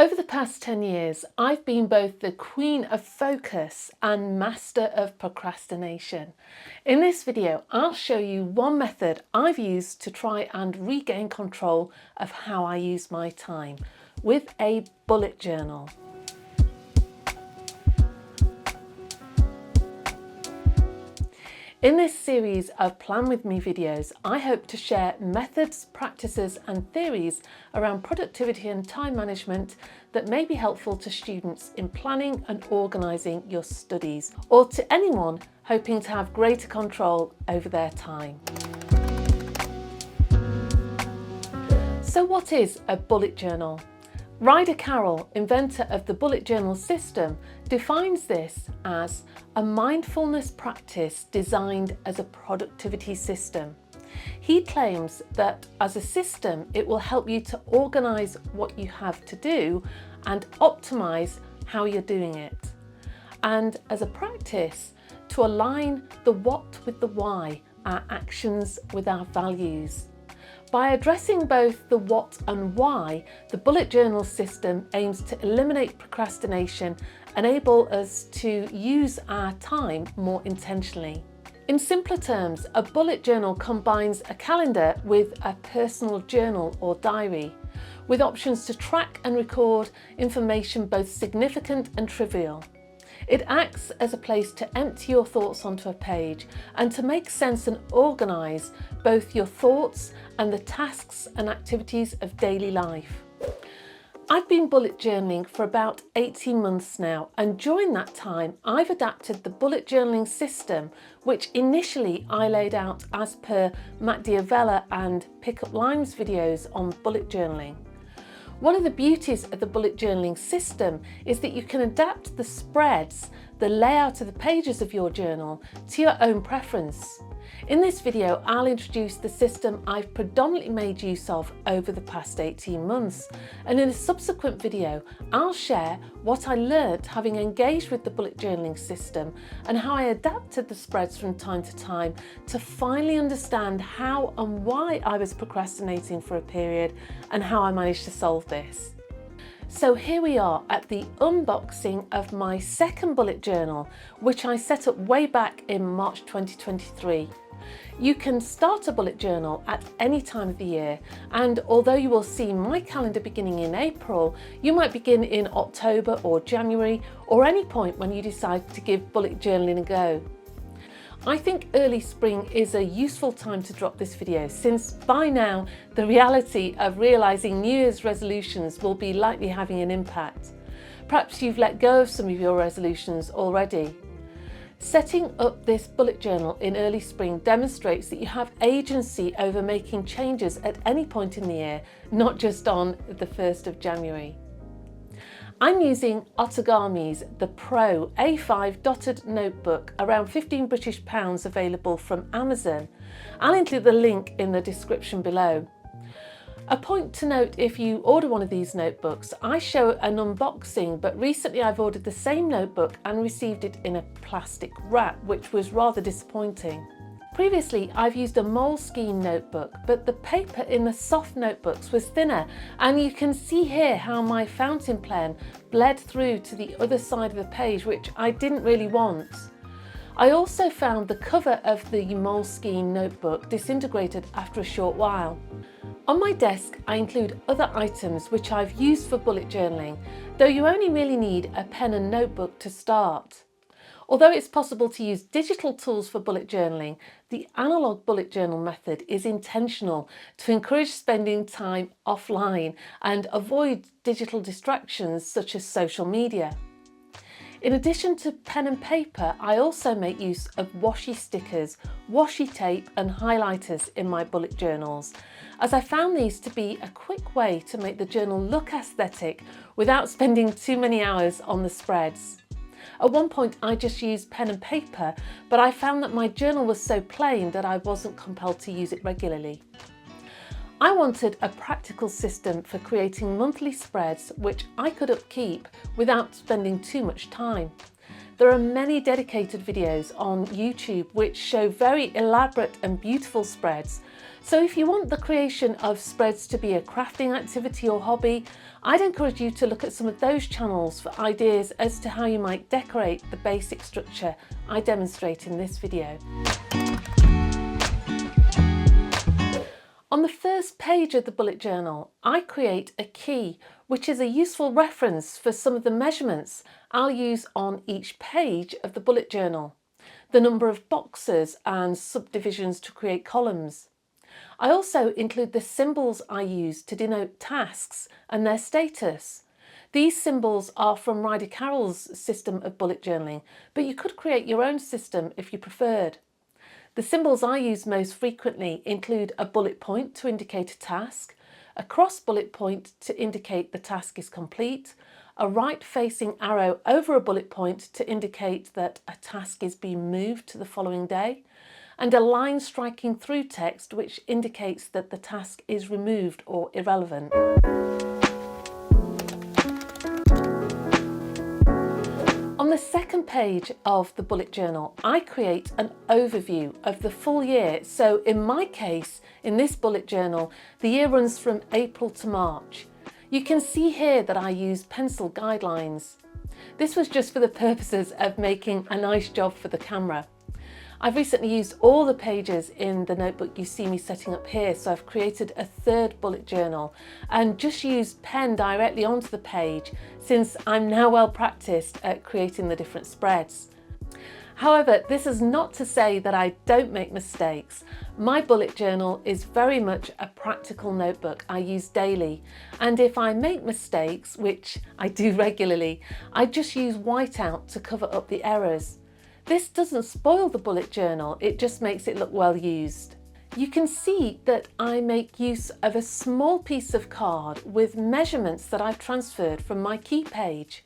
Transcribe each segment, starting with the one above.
Over the past 10 years, I've been both the queen of focus and master of procrastination. In this video, I'll show you one method I've used to try and regain control of how I use my time with a bullet journal. In this series of Plan With Me videos, I hope to share methods, practices and theories around productivity and time management that may be helpful to students in planning and organising your studies, or to anyone hoping to have greater control over their time. So what is a bullet journal? Ryder Carroll, inventor of the bullet journal system, defines this as a mindfulness practice designed as a productivity system. He claims that as a system, it will help you to organise what you have to do and optimise how you're doing it. And as a practice, to align the what with the why, our actions with our values. By addressing both the what and why, the bullet journal system aims to eliminate procrastination, enable us to use our time more intentionally. In simpler terms, a bullet journal combines a calendar with a personal journal or diary, with options to track and record information both significant and trivial. It acts as a place to empty your thoughts onto a page and to make sense and organise both your thoughts and the tasks and activities of daily life. I've been bullet journaling for about 18 months now, and during that time I've adapted the bullet journaling system, which initially I laid out as per Matt Diavella and Pick Up Lime's videos on bullet journaling. One of the beauties of the bullet journaling system is that you can adapt the spreads, the layout of the pages of your journal, to your own preference. In this video, I'll introduce the system I've predominantly made use of over the past 18 months. And in a subsequent video, I'll share what I learnt having engaged with the bullet journaling system and how I adapted the spreads from time to time to finally understand how and why I was procrastinating for a period and how I managed to solve this. So here we are at the unboxing of my second bullet journal, which I set up way back in March 2023. You can start a bullet journal at any time of the year, and although you will see my calendar beginning in April, you might begin in October or January, or any point when you decide to give bullet journaling a go. I think early spring is a useful time to drop this video, since by now the reality of realising New Year's resolutions will be likely having an impact. Perhaps you've let go of some of your resolutions already. Setting up this bullet journal in early spring demonstrates that you have agency over making changes at any point in the year, not just on the 1st of January. I'm using Otagami's The Pro A5 dotted notebook, around £15 British available from Amazon. I'll include the link in the description below. A point to note if you order one of these notebooks, I show an unboxing, but recently I've ordered the same notebook and received it in a plastic wrap, which was rather disappointing. Previously, I've used a Moleskine notebook, but the paper in the soft notebooks was thinner, and you can see here how my fountain pen bled through to the other side of the page, which I didn't really want. I also found the cover of the Moleskine notebook disintegrated after a short while. On my desk, I include other items which I've used for bullet journaling, though you only really need a pen and notebook to start. Although it's possible to use digital tools for bullet journaling, the analogue bullet journal method is intentional to encourage spending time offline and avoid digital distractions such as social media. In addition to pen and paper, I also make use of washi stickers, washi tape and highlighters in my bullet journals, as I found these to be a quick way to make the journal look aesthetic without spending too many hours on the spreads. At one point I just used pen and paper, but I found that my journal was so plain that I wasn't compelled to use it regularly. I wanted a practical system for creating monthly spreads which I could upkeep without spending too much time. There are many dedicated videos on YouTube which show very elaborate and beautiful spreads, So if you want the creation of spreads to be a crafting activity or hobby, I'd encourage you to look at some of those channels for ideas as to how you might decorate the basic structure I demonstrate in this video. On the first page of the bullet journal, I create a key, which is a useful reference for some of the measurements I'll use on each page of the bullet journal, the number of boxes and subdivisions to create columns. I also include the symbols I use to denote tasks and their status. These symbols are from Ryder Carroll's system of bullet journaling, but you could create your own system if you preferred. The symbols I use most frequently include a bullet point to indicate a task, a cross bullet point to indicate the task is complete, a right-facing arrow over a bullet point to indicate that a task is being moved to the following day, and a line striking through text which indicates that the task is removed or irrelevant. On the second page of the bullet journal, I create an overview of the full year. So in my case, in this bullet journal, the year runs from April to March. You can see here that I use pencil guidelines. This was just for the purposes of making a nice job for the camera. I've recently used all the pages in the notebook you see me setting up here, so I've created a third bullet journal and just used pen directly onto the page since I'm now well practiced at creating the different spreads. However, this is not to say that I don't make mistakes. My bullet journal is very much a practical notebook I use daily, and if I make mistakes, which I do regularly, I just use whiteout to cover up the errors. This doesn't spoil the bullet journal, it just makes it look well used. You can see that I make use of a small piece of card with measurements that I've transferred from my key page.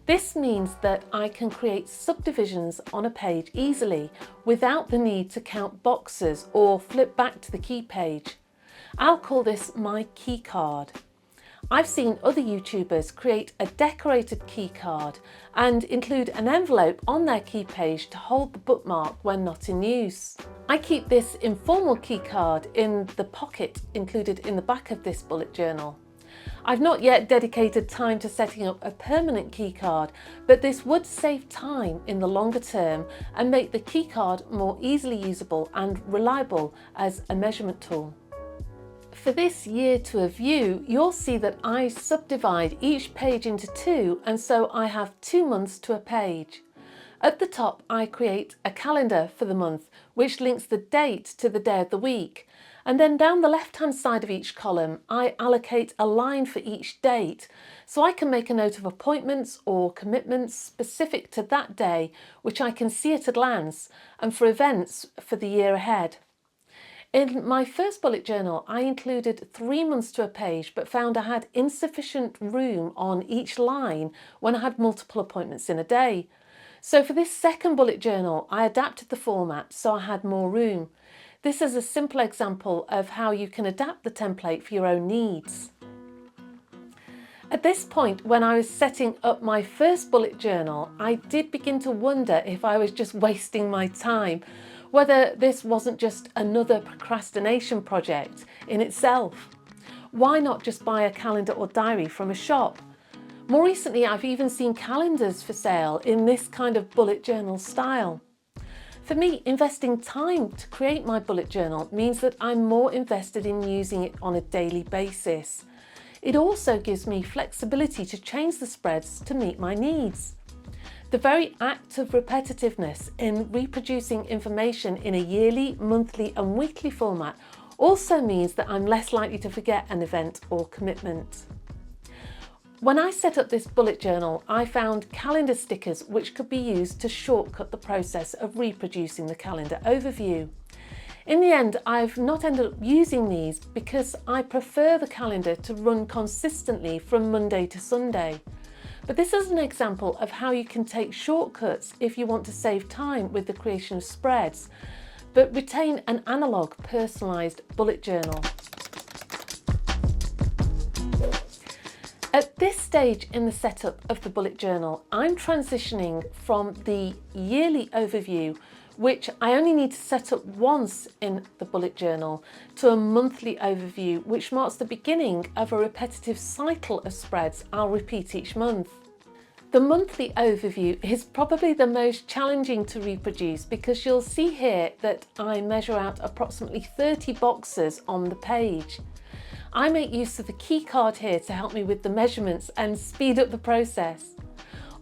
This means that I can create subdivisions on a page easily without the need to count boxes or flip back to the key page. I'll call this my key card. I've seen other YouTubers create a decorated key card and include an envelope on their key page to hold the bookmark when not in use. I keep this informal key card in the pocket included in the back of this bullet journal. I've not yet dedicated time to setting up a permanent key card, but this would save time in the longer term and make the key card more easily usable and reliable as a measurement tool. For this year to a view, you'll see that I subdivide each page into two, and so I have 2 months to a page. At the top, I create a calendar for the month, which links the date to the day of the week. And then down the left-hand side of each column, I allocate a line for each date, so I can make a note of appointments or commitments specific to that day, which I can see at a glance, and for events for the year ahead. In my first bullet journal, I included 3 months to a page, but found I had insufficient room on each line when I had multiple appointments in a day. So for this second bullet journal, I adapted the format so I had more room. This is a simple example of how you can adapt the template for your own needs. At this point, when I was setting up my first bullet journal, I did begin to wonder if I was just wasting my time, whether this wasn't just another procrastination project in itself. Why not just buy a calendar or diary from a shop? More recently, I've even seen calendars for sale in this kind of bullet journal style. For me, investing time to create my bullet journal means that I'm more invested in using it on a daily basis. It also gives me flexibility to change the spreads to meet my needs. The very act of repetitiveness in reproducing information in a yearly, monthly and weekly format also means that I'm less likely to forget an event or commitment. When I set up this bullet journal, I found calendar stickers which could be used to shortcut the process of reproducing the calendar overview. In the end, I've not ended up using these because I prefer the calendar to run consistently from Monday to Sunday. But this is an example of how you can take shortcuts if you want to save time with the creation of spreads, but retain an analogue, personalised bullet journal. At this stage in the setup of the bullet journal, I'm transitioning from the yearly overview, which I only need to set up once in the bullet journal, to a monthly overview, which marks the beginning of a repetitive cycle of spreads I'll repeat each month. The monthly overview is probably the most challenging to reproduce because you'll see here that I measure out approximately 30 boxes on the page. I make use of the key card here to help me with the measurements and speed up the process.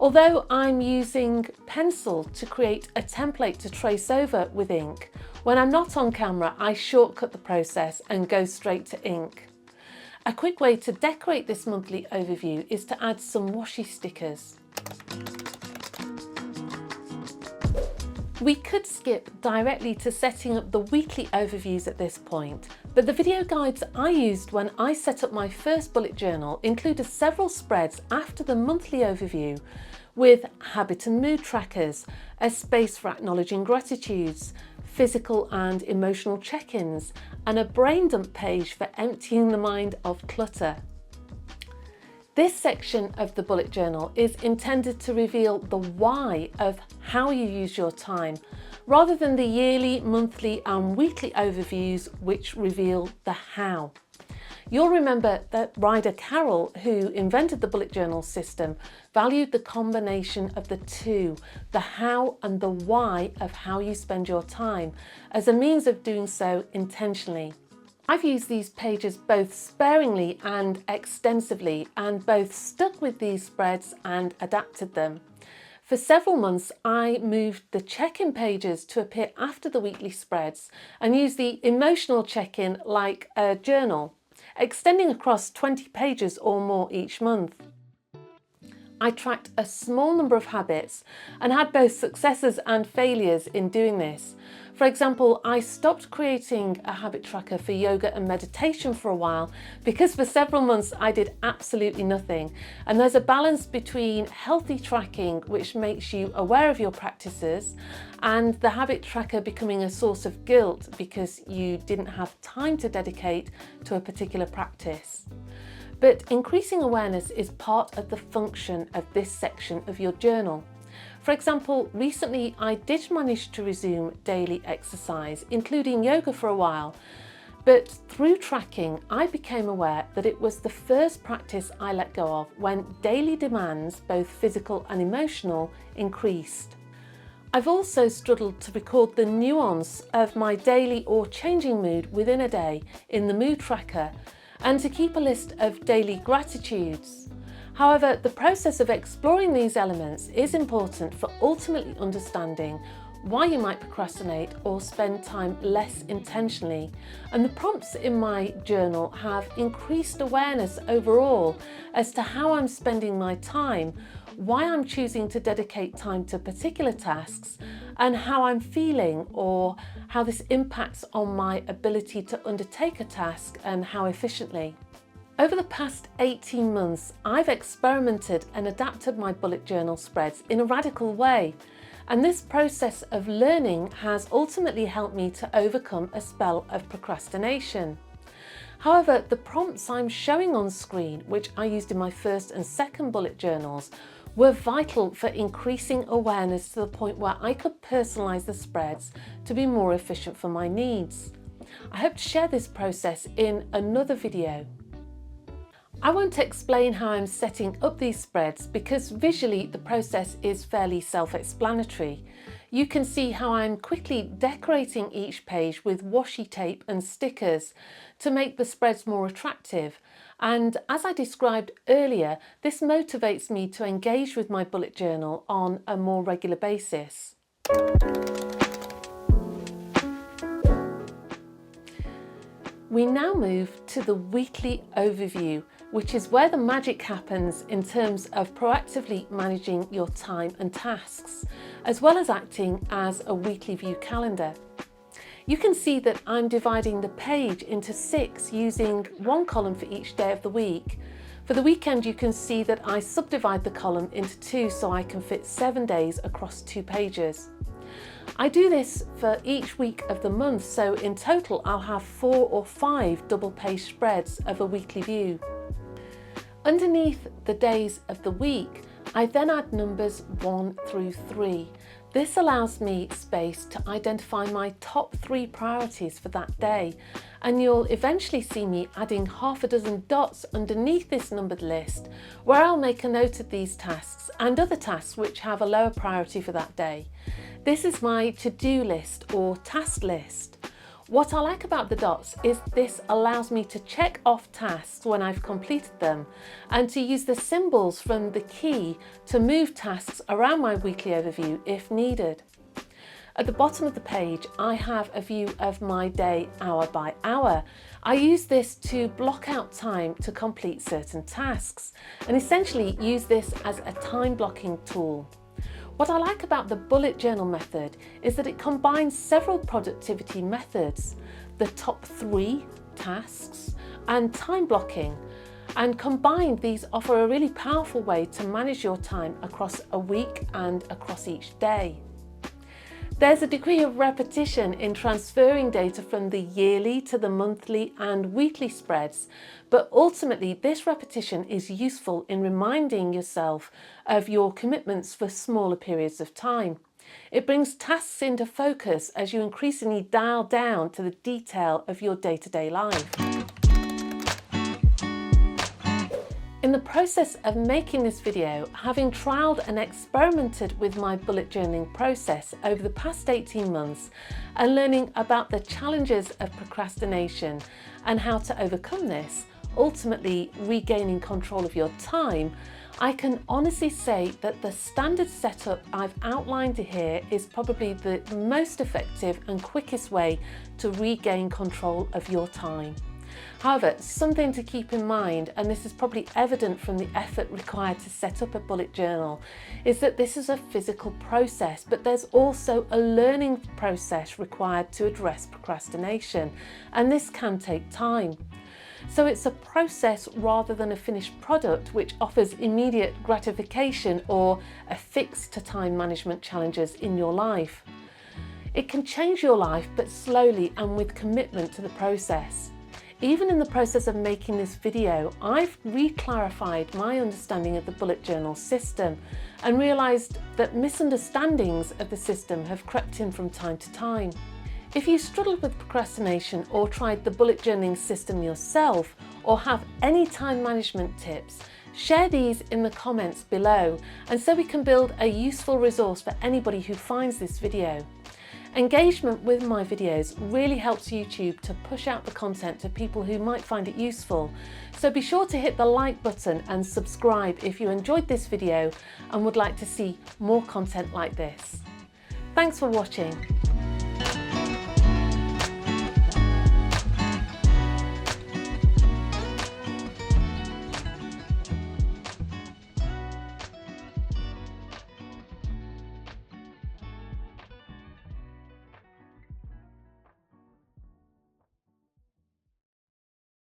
Although I'm using pencil to create a template to trace over with ink, when I'm not on camera I shortcut the process and go straight to ink. A quick way to decorate this monthly overview is to add some washi stickers. We could skip directly to setting up the weekly overviews at this point, but the video guides I used when I set up my first bullet journal included several spreads after the monthly overview with habit and mood trackers, a space for acknowledging gratitudes, physical and emotional check-ins, and a brain dump page for emptying the mind of clutter. This section of the bullet journal is intended to reveal the why of how you use your time, rather than the yearly, monthly and weekly overviews which reveal the how. You'll remember that Ryder Carroll, who invented the bullet journal system, valued the combination of the two, the how and the why of how you spend your time, as a means of doing so intentionally. I've used these pages both sparingly and extensively, and both stuck with these spreads and adapted them. For several months I moved the check-in pages to appear after the weekly spreads and used the emotional check-in like a journal, extending across 20 pages or more each month. I tracked a small number of habits and had both successes and failures in doing this. For example, I stopped creating a habit tracker for yoga and meditation for a while because for several months I did absolutely nothing. And there's a balance between healthy tracking, which makes you aware of your practices, and the habit tracker becoming a source of guilt because you didn't have time to dedicate to a particular practice. But increasing awareness is part of the function of this section of your journal. For example, recently I did manage to resume daily exercise, including yoga for a while, but through tracking I became aware that it was the first practice I let go of when daily demands, both physical and emotional, increased. I've also struggled to record the nuance of my daily or changing mood within a day in the mood tracker, and to keep a list of daily gratitudes. However, the process of exploring these elements is important for ultimately understanding why you might procrastinate or spend time less intentionally. And the prompts in my journal have increased awareness overall as to how I'm spending my time, why I'm choosing to dedicate time to particular tasks, and how I'm feeling, or how this impacts on my ability to undertake a task and how efficiently. Over the past 18 months, I've experimented and adapted my bullet journal spreads in a radical way, and this process of learning has ultimately helped me to overcome a spell of procrastination. However, the prompts I'm showing on screen, which I used in my first and second bullet journals, were vital for increasing awareness to the point where I could personalise the spreads to be more efficient for my needs. I hope to share this process in another video. I won't explain how I'm setting up these spreads because visually the process is fairly self-explanatory. You can see how I'm quickly decorating each page with washi tape and stickers to make the spreads more attractive. And as I described earlier, this motivates me to engage with my bullet journal on a more regular basis. We now move to the weekly overview, which is where the magic happens in terms of proactively managing your time and tasks, as well as acting as a weekly view calendar. You can see that I'm dividing the page into 6 using one column for each day of the week. For the weekend, you can see that I subdivide the column into 2 so I can fit 7 days across 2 pages. I do this for each week of the month, so in total I'll have 4 or 5 double page spreads of a weekly view. Underneath the days of the week, I then add numbers 1 through 3. This allows me space to identify my top 3 priorities for that day, and you'll eventually see me adding half a dozen dots underneath this numbered list where I'll make a note of these tasks and other tasks which have a lower priority for that day. This is my to-do list or task list. What I like about the dots is this allows me to check off tasks when I've completed them and to use the symbols from the key to move tasks around my weekly overview if needed. At the bottom of the page, I have a view of my day hour by hour. I use this to block out time to complete certain tasks and essentially use this as a time blocking tool. What I like about the bullet journal method is that it combines several productivity methods, the top 3 tasks and time blocking, and combined these offer a really powerful way to manage your time across a week and across each day. There's a degree of repetition in transferring data from the yearly to the monthly and weekly spreads, but ultimately this repetition is useful in reminding yourself of your commitments for smaller periods of time. It brings tasks into focus as you increasingly dial down to the detail of your day-to-day life. In the process of making this video, having trialled and experimented with my bullet journaling process over the past 18 months and learning about the challenges of procrastination and how to overcome this, ultimately regaining control of your time, I can honestly say that the standard setup I've outlined here is probably the most effective and quickest way to regain control of your time. However, something to keep in mind, and this is probably evident from the effort required to set up a bullet journal, is that this is a physical process, but there's also a learning process required to address procrastination, and this can take time. So it's a process rather than a finished product which offers immediate gratification or a fix to time management challenges in your life. It can change your life, but slowly and with commitment to the process. Even in the process of making this video, I've re-clarified my understanding of the bullet journal system and realised that misunderstandings of the system have crept in from time to time. If you struggled with procrastination or tried the bullet journaling system yourself or have any time management tips, share these in the comments below and so we can build a useful resource for anybody who finds this video. Engagement with my videos really helps YouTube to push out the content to people who might find it useful, so be sure to hit the like button and subscribe if you enjoyed this video and would like to see more content like this. Thanks for watching.